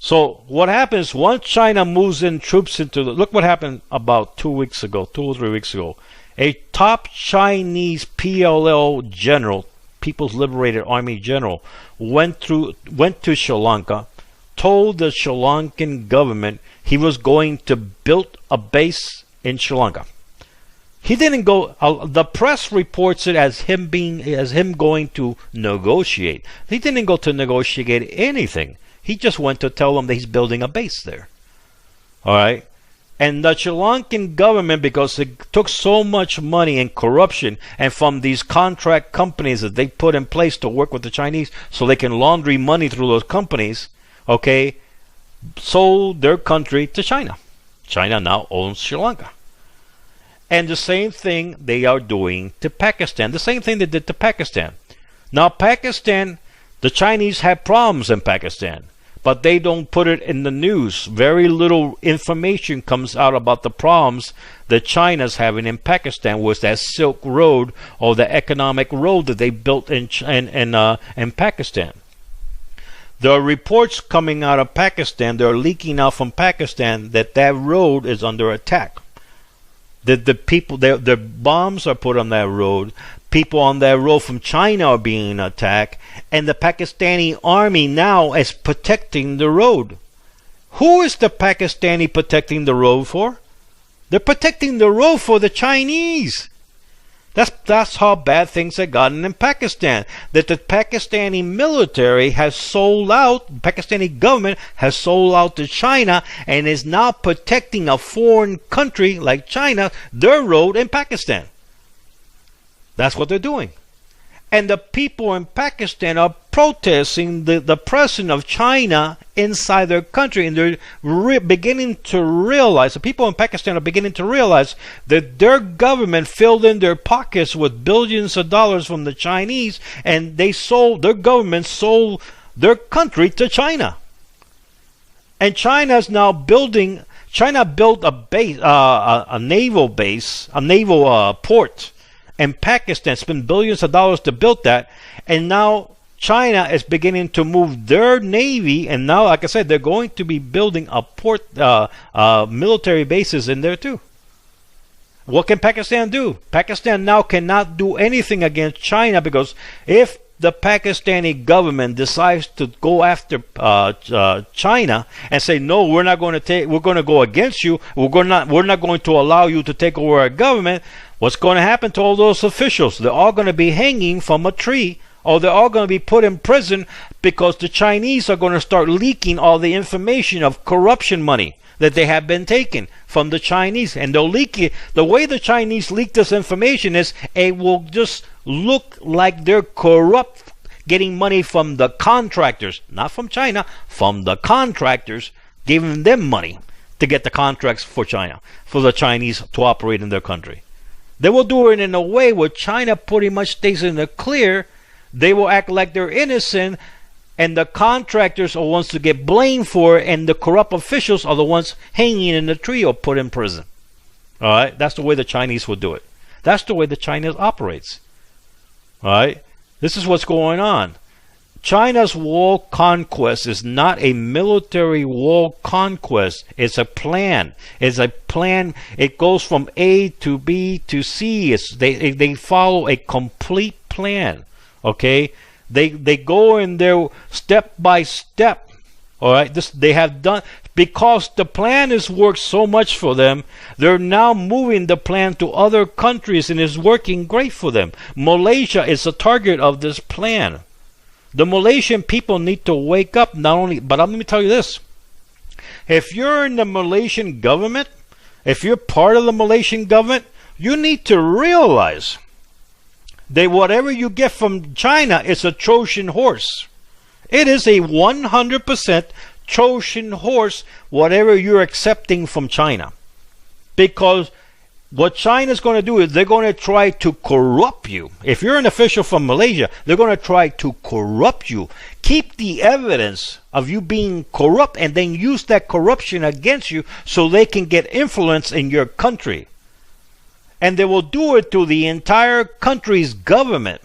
So what happens once China moves in troops into the... Look what happened about 2 weeks ago, 2 or 3 weeks ago. A top Chinese PLO general, People's Liberated Army general, went to Sri Lanka, told the Sri Lankan government he was going to build a base in Sri Lanka. He didn't go. The press reports it as him going to negotiate. He didn't go to negotiate anything. He just went to tell them that he's building a base there. All right. And the Sri Lankan government, because it took so much money and corruption, and from these contract companies that they put in place to work with the Chinese, so they can launder money through those companies, okay, sold their country to China. China now owns Sri Lanka. And the same thing they are doing to Pakistan. The same thing they did to Pakistan. Now, Pakistan, the Chinese have problems in Pakistan, but they don't put it in the news. Very little information comes out about the problems that China's having in Pakistan with that Silk Road, or the economic road that they built in Pakistan. There are reports coming out of Pakistan, they're leaking out from Pakistan, that road is under attack. The people, their bombs are put on that road. People on that road from China are being attacked, and the Pakistani army now is protecting the road. Who is the Pakistani protecting the road for? They're protecting the road for the Chinese. That's how bad things have gotten in Pakistan. That the Pakistani military has sold out, Pakistani government has sold out to China, and is now protecting a foreign country like China, their road in Pakistan. That's what they're doing. And the people in Pakistan are protesting the presence of China inside their country, and they're beginning to realize, the people in Pakistan are beginning to realize that their government filled in their pockets with billions of dollars from the Chinese, and their government sold their country to China. And China built a base, a naval base, a naval port in Pakistan, spent billions of dollars to build that, and now China is beginning to move their navy, and now, like I said, they're going to be building a port, military bases in there too. What can Pakistan do? Pakistan now cannot do anything against China, because if the Pakistani government decides to go after China and say, no, we're going to go against you, we're not going to allow you to take over our government, what's going to happen to all those officials? They're all going to be hanging from a tree, or they're all going to be put in prison, because the Chinese are going to start leaking all the information of corruption money that they have been taking from the Chinese. And they'll leak it. The way the Chinese leak this information is, it will just look like they're corrupt, getting money from the contractors, not from China, from the contractors, giving them money to get the contracts for China, for the Chinese to operate in their country. They will do it in a way where China pretty much stays in the clear. They will act like they're innocent, and the contractors are ones to get blamed for it, and the corrupt officials are the ones hanging in the tree or put in prison. All right, that's the way the Chinese will do it. That's the way the Chinese operates. All right, this is what's going on. China's world conquest is not a military world conquest. It's a plan. It's a plan. It goes from A to B to C. They follow a complete plan. Okay, they go in there step by step. All right, they have done, because the plan has worked so much for them. They're now moving the plan to other countries, and it's working great for them. Malaysia is a target of this plan. The Malaysian people need to wake up. Not only, but let me tell you this: if you're in the Malaysian government, if you're part of the Malaysian government, you need to realize that whatever you get from China is a Trojan horse. It is a 100% Trojan horse, whatever you're accepting from China. Because what China's going to do is they're going to try to corrupt you. If you're an official from Malaysia, they're going to try to corrupt you. Keep the evidence of you being corrupt, and then use that corruption against you so they can get influence in your country. And they will do it to the entire country's government.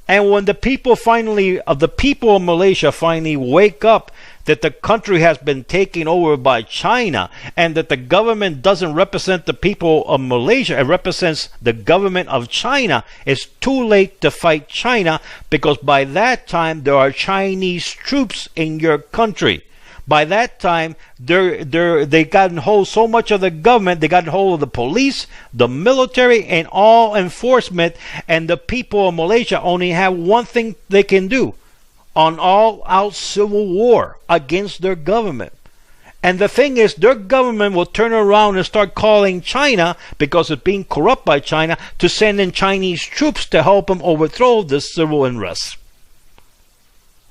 And when the people of Malaysia finally wake up that the country has been taken over by China and that the government doesn't represent the people of Malaysia, it represents the government of China, it's too late to fight China, because by that time there are Chinese troops in your country. By that time, they gotten hold so much of the government, they gotten hold of the police, the military, and all enforcement, and the people of Malaysia only have one thing they can do: an all-out civil war against their government. And the thing is, their government will turn around and start calling China, because it's being corrupt by China, to send in Chinese troops to help them overthrow this civil unrest.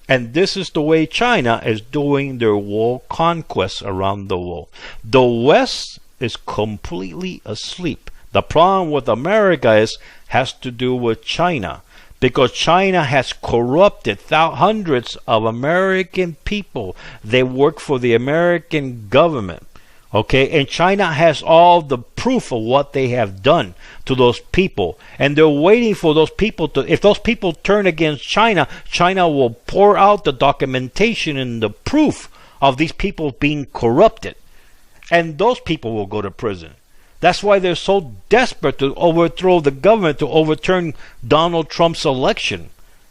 And this is the way China is doing their world conquests around the world. The West is completely asleep. The problem with America has to do with China, because China has corrupted hundreds of American people. They work for the American government. Okay, and China has all the proof of what they have done to those people, and they're waiting for those people to, if those people turn against China, China will pour out the documentation and the proof of these people being corrupted, and those people will go to prison. That's why they're so desperate to overthrow the government, to overturn Donald Trump's election.